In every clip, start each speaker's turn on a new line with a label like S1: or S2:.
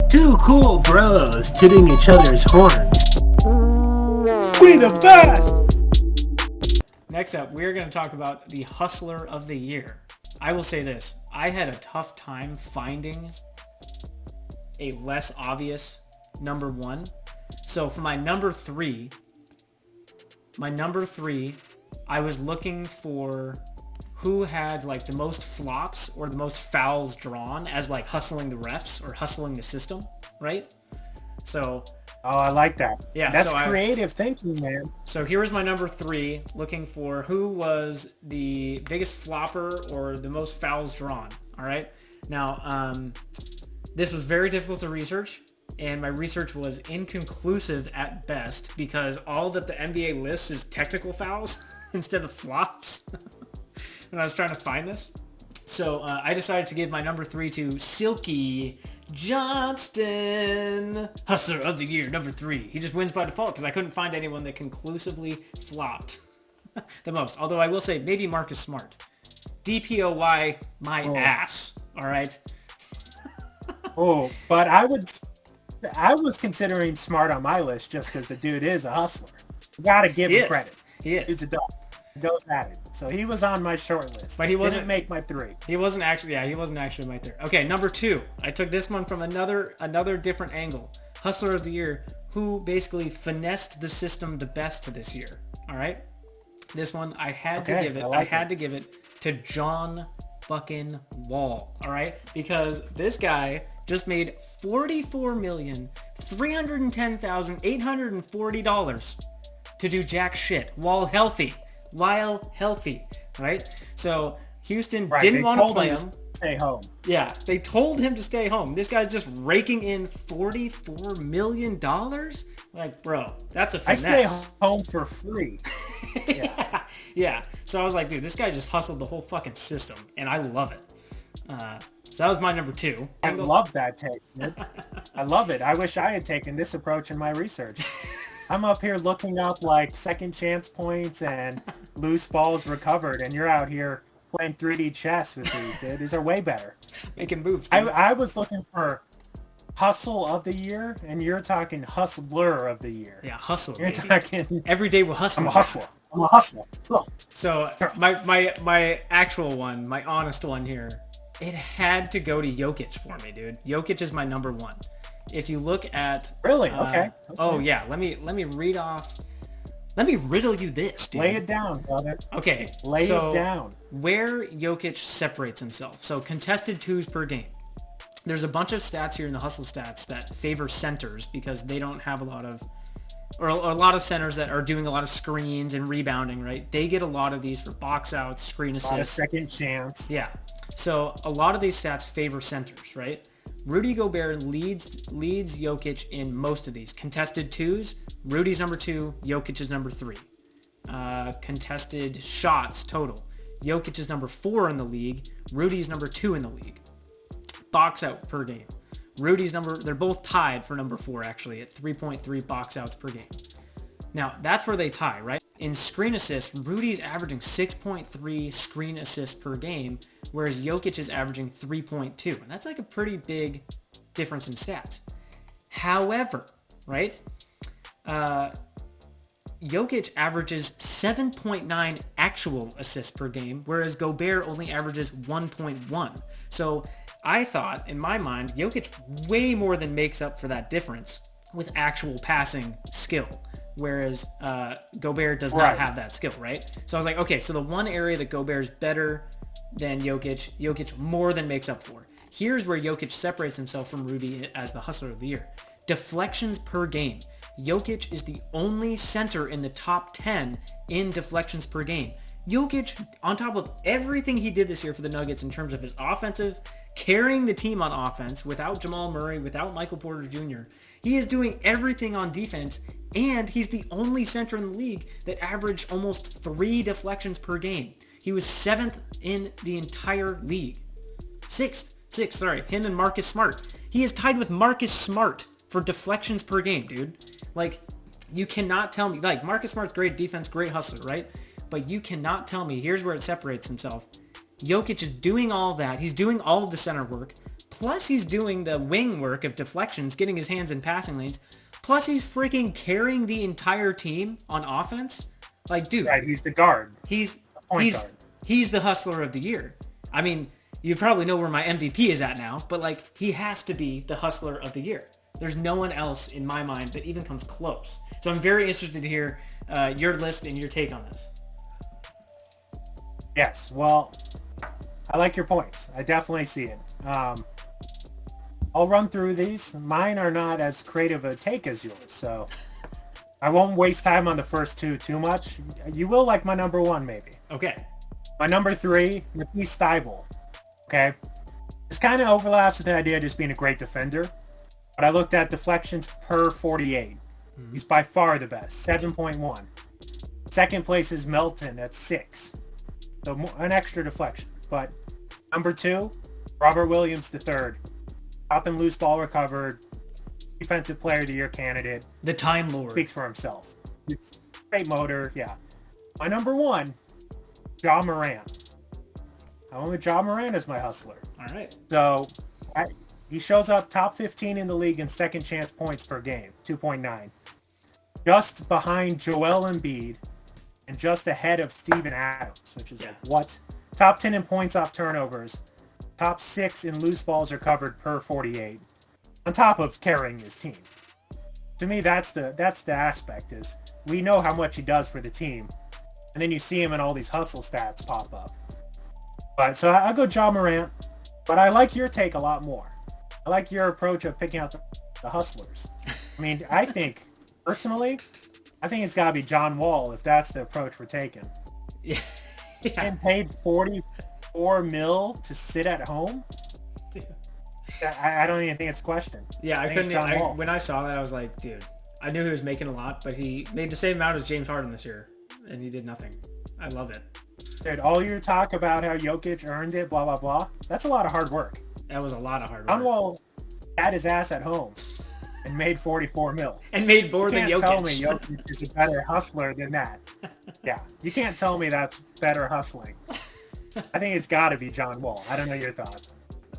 S1: Two cool bros tooting each other's horns. We the best!
S2: Next up, we're going to talk about the Hustler of the Year. I will say this. I had a tough time finding a less obvious number one. So for my number three, I was looking for who had like the most flops or the most fouls drawn as like hustling the refs or hustling the system, right? So...
S1: Oh, I like that.
S2: Yeah,
S1: that's creative thinking, man.
S2: So here was my number three, looking for who was the biggest flopper or the most fouls drawn. All right. Now, this was very difficult to research, and my research was inconclusive at best because all that the NBA lists is technical fouls instead of flops. When I was trying to find this. So I decided to give my number three to Silky Johnston, Hustler of the Year, number three. He just wins by default because I couldn't find anyone that conclusively flopped the most. Although I will say maybe Marcus Smart. DPOY my ass. All right.
S1: But I was considering Smart on my list just because the dude is a hustler. You gotta give him credit.
S2: He is.
S1: He's a dog. Goes at it. So he was on my short list.
S2: But he didn't
S1: make my three.
S2: He wasn't actually my third. Okay, number two. I took this one from another different angle. Hustler of the Year, who basically finessed the system the best this year. All right? This one I had to give it to John fucking Wall. All right? Because this guy just made $44,310,840 to do jack shit while healthy, right? So Houston didn't want to play him.
S1: Stay home.
S2: Yeah, they told him to stay home. This guy's just raking in $44 million. Like, bro, that's a finesse.
S1: I stay home for free.
S2: Yeah. Yeah. So I was like, dude, this guy just hustled the whole fucking system, and I love it. So that was my number two.
S1: I love that take, man. I love it. I wish I had taken this approach in my research. I'm up here looking up like second chance points and loose balls recovered, and you're out here playing 3D chess with these, dude. These are way better.
S2: Making moves.
S1: I was looking for Hustle of the Year, and you're talking Hustler of the Year.
S2: Yeah, hustler.
S1: You're talking...
S2: Every day we're hustling.
S1: I'm a hustler. Oh.
S2: So my actual one, my honest one here, it had to go to Jokic for me, dude. Jokic is my number one. If you look at...
S1: Really? Okay.
S2: Oh, yeah. Let me read off... Let me riddle you this, dude.
S1: Lay it down, brother.
S2: Okay.
S1: Lay it down.
S2: Where Jokic separates himself. So, contested twos per game. There's a bunch of stats here in the Hustle stats that favor centers because they don't have a lot of centers that are doing a lot of screens and rebounding, right? They get a lot of these for box outs, screen assists. A lot of
S1: second chance.
S2: Yeah. So, a lot of these stats favor centers, right? Rudy Gobert leads Jokic in most of these. Contested twos, Rudy's number two, Jokic is number three. Contested shots total, Jokic is number 4 in the league, Rudy's number 2 in the league. Box out per game, they're both tied for number 4 actually at 3.3 box outs per game. Now that's where they tie, right? In screen assists, Rudy's averaging 6.3 screen assists per game, whereas Jokic is averaging 3.2. And that's like a pretty big difference in stats. However, right, Jokic averages 7.9 actual assists per game, whereas Gobert only averages 1.1. So I thought, in my mind, Jokic way more than makes up for that difference with actual passing skill, whereas Gobert does not have that skill, right? So I was like, okay, so the one area that Gobert is better than Jokic more than makes up for. Here's where Jokic separates himself from Rudy as the Hustler of the Year. Deflections per game. Jokic is the only center in the top 10 in deflections per game. Jokic, on top of everything he did this year for the Nuggets in terms of his offensive, carrying the team on offense without Jamal Murray, without Michael Porter Jr., he is doing everything on defense, and he's the only center in the league that averaged almost 3 deflections per game. He was 7th in the entire league. Sixth, him and Marcus Smart. He is tied with Marcus Smart for deflections per game, dude. Like, you cannot tell me, like, Marcus Smart's great defense, great hustler, right? But you cannot tell me, here's where it separates himself. Jokic is doing all that. He's doing all of the center work, Plus he's doing the wing work of deflections, getting his hands in passing lanes. Plus he's freaking carrying the entire team on offense. Like, dude.
S1: Right, he's the guard.
S2: He's
S1: Point guard.
S2: He's the hustler of the year. I mean, you probably know where my MVP is at now, but like, he has to be the hustler of the year. There's no one else in my mind that even comes close. So I'm very interested to hear your list and your take on this.
S1: Yes, well, I like your points. I definitely see it. I'll run through these. Mine are not as creative a take as yours, so I won't waste time on the first two too much. You will like my number one, maybe.
S2: Okay.
S1: My number three, Matisse Thybulle. Okay? This kind of overlaps with the idea of just being a great defender, but I looked at deflections per 48. He's by far the best, 7.1. Second place is Melton at 6. So an extra deflection. But number 2, Robert Williams III. Top and loose ball recovered. Defensive Player of the Year candidate.
S2: The Time Lord.
S1: Speaks for himself. It's great motor, yeah. My number 1, Ja Morant. I went with Ja Morant as my hustler.
S2: All right.
S1: So he shows up top 15 in the league in second chance points per game, 2.9. Just behind Joel Embiid and just ahead of Steven Adams, which is like, what? Top 10 in points off turnovers. Top 6 in loose balls recovered per 48. On top of carrying his team. To me, that's the aspect is we know how much he does for the team. And then you see him and all these hustle stats pop up. But so I'll go Ja Morant. But I like your take a lot more. I like your approach of picking out the hustlers. I mean, I think, personally, I think it's got to be John Wall if that's the approach we're taking.
S2: Yeah.
S1: And paid $44 million to sit at home? I don't even think it's a question.
S2: Yeah, I couldn't. When I saw that, I was like, dude, I knew he was making a lot, but he made the same amount as James Harden this year, and he did nothing. I love it.
S1: Dude, all your talk about how Jokic earned it, blah, blah, blah, that's a lot of hard work.
S2: That was a lot of hard work.
S1: John Wall had his ass at home and made $44 million.
S2: And made more than Jokic.
S1: You can't tell me Jokic is a better hustler than that. Yeah, you can't tell me that's better hustling. I think it's got to be John Wall. I don't know your thoughts.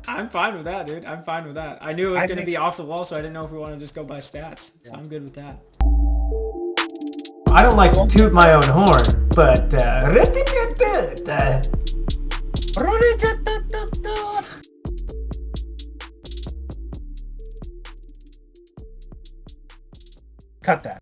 S2: I'm fine with that, dude. I'm fine with that. I knew it was going to be off the wall, so I didn't know if we want to just go by stats. So I'm good with that. I don't like to toot my own horn, but
S1: cut that.